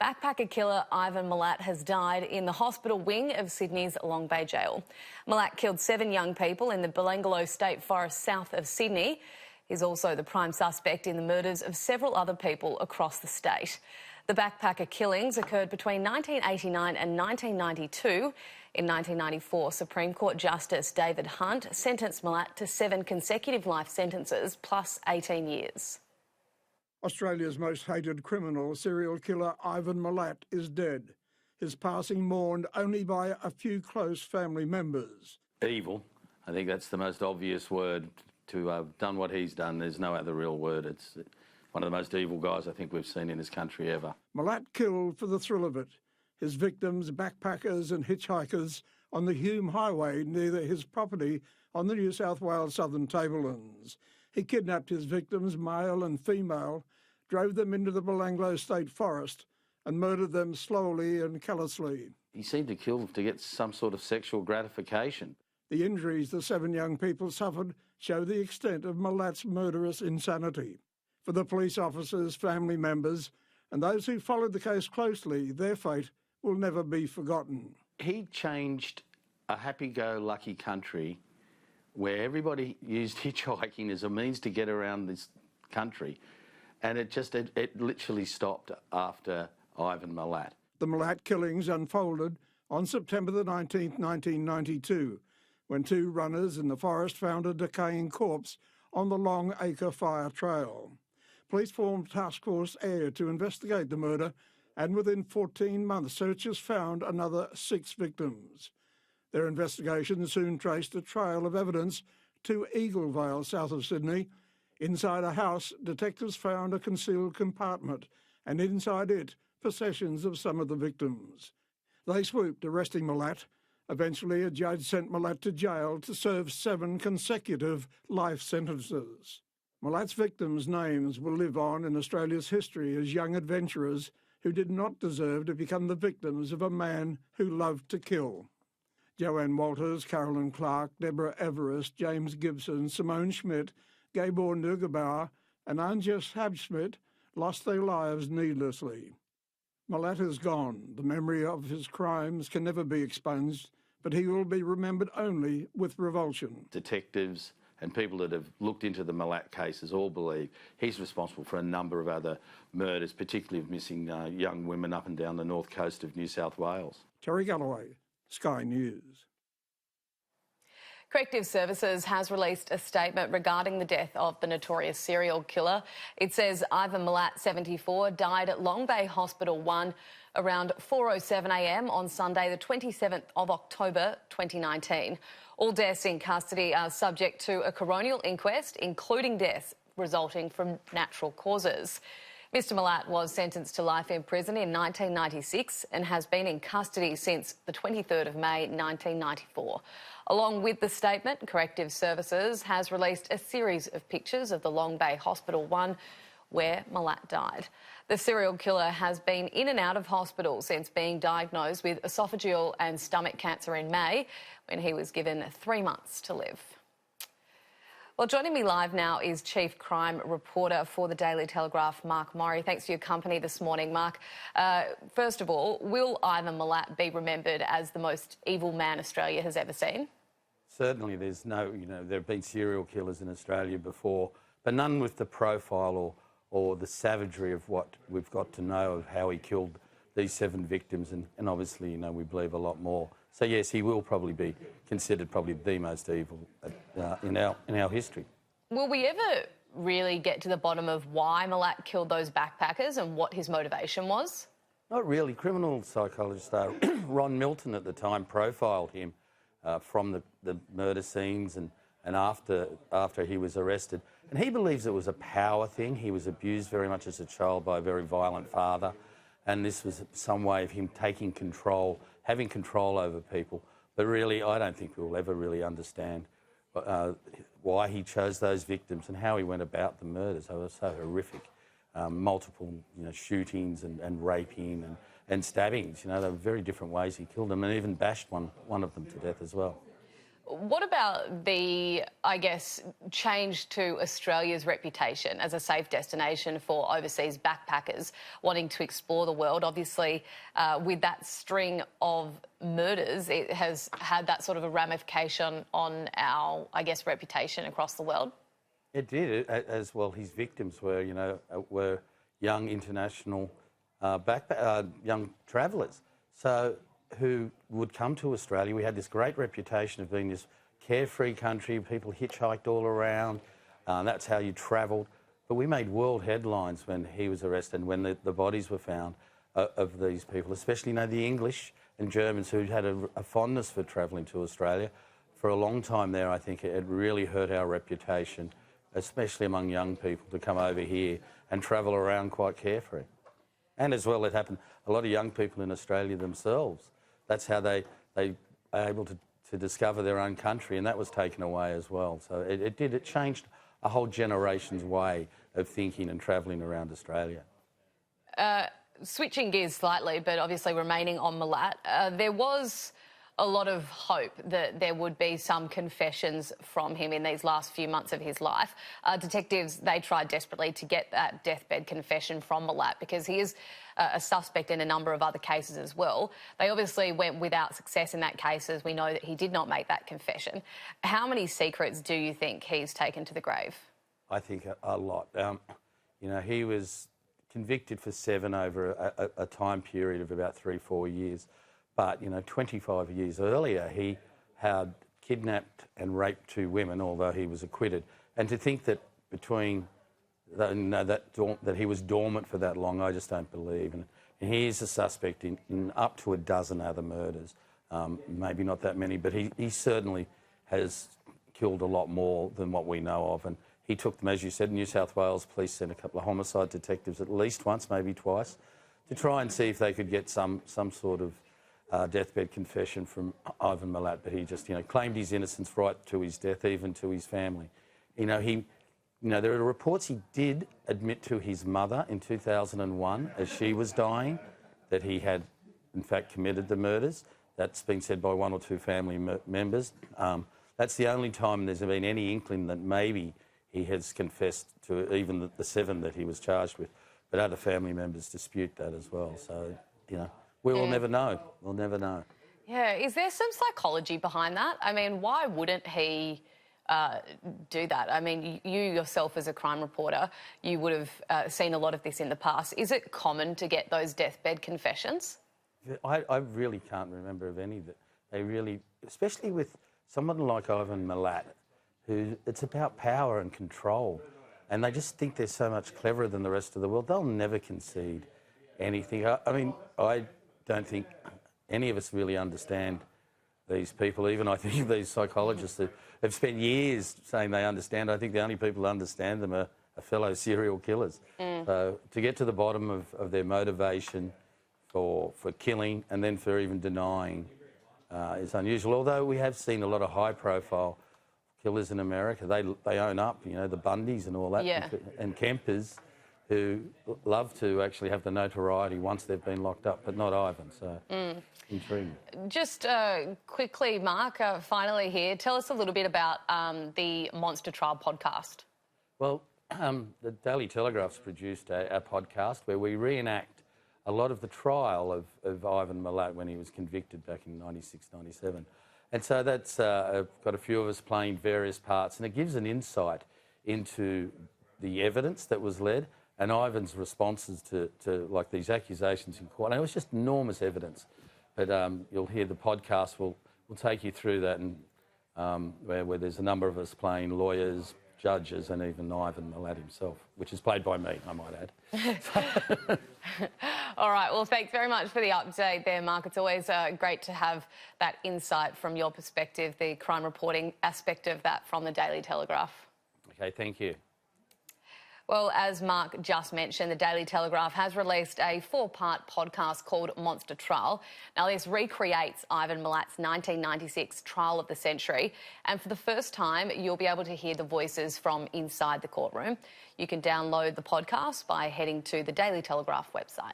Backpacker killer Ivan Milat has died in the hospital wing of Sydney's Long Bay Jail. Milat killed 7 young people in the Belanglo State Forest south of Sydney. He's also the prime suspect in the murders of several other people across the state. The backpacker killings occurred between 1989 and 1992. In 1994, Supreme Court Justice David Hunt sentenced Milat to 7 consecutive life sentences plus 18 years. Australia's most hated criminal, serial killer Ivan Milat, is dead. His passing mourned only by a few close family members. Evil. I think that's the most obvious word. To have done what he's done, there's no other real word. It's one of the most evil guys I think we've seen in this country ever. Milat killed for the thrill of it. His victims, backpackers and hitchhikers on the Hume Highway near his property on the New South Wales Southern Tablelands. He kidnapped his victims, male and female, drove them into the Belanglo State Forest and murdered them slowly and callously. He seemed to kill to get some sort of sexual gratification. The injuries the 7 young people suffered show the extent of Milat's murderous insanity. For the police officers, family members and those who followed the case closely, their fate will never be forgotten. He changed a happy-go-lucky country where everybody used hitchhiking as a means to get around this country, and it literally stopped after Ivan Milat. The Milat killings unfolded on September the 19th, 1992, when 2 runners in the forest found a decaying corpse on the Long Acre Fire Trail. Police formed Task Force Air to investigate the murder, and within 14 months, searchers found another 6 victims. Their investigation soon traced a trail of evidence to Eaglevale, south of Sydney. Inside a house, detectives found a concealed compartment, and inside it, possessions of some of the victims. They swooped, arresting Milat. Eventually, a judge sent Milat to jail to serve 7 consecutive life sentences. Milat's victims' names will live on in Australia's history as young adventurers who did not deserve to become the victims of a man who loved to kill. Joanne Walters, Carolyn Clark, Deborah Everest, James Gibson, Simone Schmidt, Gabor Neugebauer and Anja Habschmidt lost their lives needlessly. Milat is gone. The memory of his crimes can never be expunged, but he will be remembered only with revulsion. Detectives and people that have looked into the Milat cases all believe he's responsible for a number of other murders, particularly of missing young women up and down the north coast of New South Wales. Terry Galloway, Sky News. Corrective Services has released a statement regarding the death of the notorious serial killer. It says Ivan Milat, 74, died at Long Bay Hospital 1 around 4:07 a.m. on Sunday, the 27th of October 2019. All deaths in custody are subject to a coronial inquest, including deaths resulting from natural causes. Mr Milat was sentenced to life in prison in 1996 and has been in custody since the 23rd of May 1994. Along with the statement, Corrective Services has released a series of pictures of the Long Bay Hospital 1 where Milat died. The serial killer has been in and out of hospital since being diagnosed with esophageal and stomach cancer in May, when he was given 3 months to live. Well, joining me live now is Chief Crime Reporter for the Daily Telegraph, Mark Murray. Thanks for your company this morning, Mark. First of all, will Ivan Milat be remembered as the most evil man Australia has ever seen? Certainly there's no, there have been serial killers in Australia before, but none with the profile or the savagery of what we've got to know of how he killed these 7 victims, and obviously, we believe a lot more. So yes, he will probably be considered probably the most evil in our history. Will we ever really get to the bottom of why Milat killed those backpackers and what his motivation was? Not really. Criminal psychologist Ron Milton at the time profiled him from the murder scenes and after he was arrested. And he believes it was a power thing. He was abused very much as a child by a very violent father. And this was some way of him taking control, having control over people. But really, I don't think we'll ever really understand why he chose those victims and how he went about the murders. They were so horrific. Multiple shootings and raping and stabbings. There were very different ways he killed them, and even bashed one of them to death as well. What about the, I guess, change to Australia's reputation as a safe destination for overseas backpackers wanting to explore the world? Obviously, with that string of murders, it has had that sort of a ramification on our, I guess, reputation across the world. It did, as well. His victims were young international young travellers. So who would come to Australia. We had this great reputation of being this carefree country. People hitchhiked all around. That's how you travelled. But we made world headlines when he was arrested and when the bodies were found of these people, especially, the English and Germans who had a fondness for travelling to Australia. For a long time there, I think it really hurt our reputation, especially among young people, to come over here and travel around quite carefree. And as well, it happened, a lot of young people in Australia themselves, that's how they are able to discover their own country, and that was taken away as well. So it changed a whole generation's way of thinking and travelling around Australia. Switching gears slightly, but obviously remaining on Malat, there was a lot of hope that there would be some confessions from him in these last few months of his life. Detectives, they tried desperately to get that deathbed confession from Malat because he is a suspect in a number of other cases as well. They obviously went without success in that case, as we know that he did not make that confession. How many secrets do you think he's taken to the grave? I think a lot. He was convicted for 7 over a time period of about 3-4 years. But, 25 years earlier, he had kidnapped and raped 2 women, although he was acquitted. And to think that that he was dormant for that long, I just don't believe. And he is a suspect in up to a dozen other murders. Maybe not that many, but he certainly has killed a lot more than what we know of. And he took them, as you said, New South Wales Police sent a couple of homicide detectives at least once, maybe twice, to try and see if they could get some sort of deathbed confession from Ivan Milat, but he just, claimed his innocence right to his death, even to his family. There are reports he did admit to his mother in 2001, as she was dying, that he had, in fact, committed the murders. That's been said by 1 or 2 family members. That's the only time there's been any inkling that maybe he has confessed to even the 7 that he was charged with. But other family members dispute that as well. So, we will never know. We'll never know. Yeah, is there some psychology behind that? I mean, why wouldn't he do that? I mean, you yourself as a crime reporter, you would have seen a lot of this in the past. Is it common to get those deathbed confessions? I really can't remember of any that they really, especially with someone like Ivan Milat, who it's about power and control, and they just think they're so much cleverer than the rest of the world. They'll never concede anything. I don't think any of us really understand these people. Even I think these psychologists that have spent years saying they understand, I think the only people who understand them are fellow serial killers. So to get to the bottom of their motivation for killing and then for even denying is unusual. Although we have seen a lot of high-profile killers in America. They own up, the Bundys and all that, and Kempers, who love to actually have the notoriety once they've been locked up, but not Ivan, so intriguing. Just quickly, Mark, finally here, tell us a little bit about the Monster Trial podcast. Well, the Daily Telegraph's produced a podcast where we reenact a lot of the trial of Ivan Milat when he was convicted back in 96, 97. And so that's got a few of us playing various parts, and it gives an insight into the evidence that was led and Ivan's responses to like these accusations in court. And it was just enormous evidence. But you'll hear the podcast will take you through that, and where there's a number of us playing lawyers, judges, and even Ivan Milat himself, which is played by me, I might add. All right, well, thanks very much for the update there, Mark. It's always great to have that insight from your perspective, the crime reporting aspect of that from the Daily Telegraph. Okay, thank you. Well, as Mark just mentioned, the Daily Telegraph has released a 4-part podcast called Monster Trial. Now, this recreates Ivan Milat's 1996 trial of the century, and for the first time, you'll be able to hear the voices from inside the courtroom. You can download the podcast by heading to the Daily Telegraph website.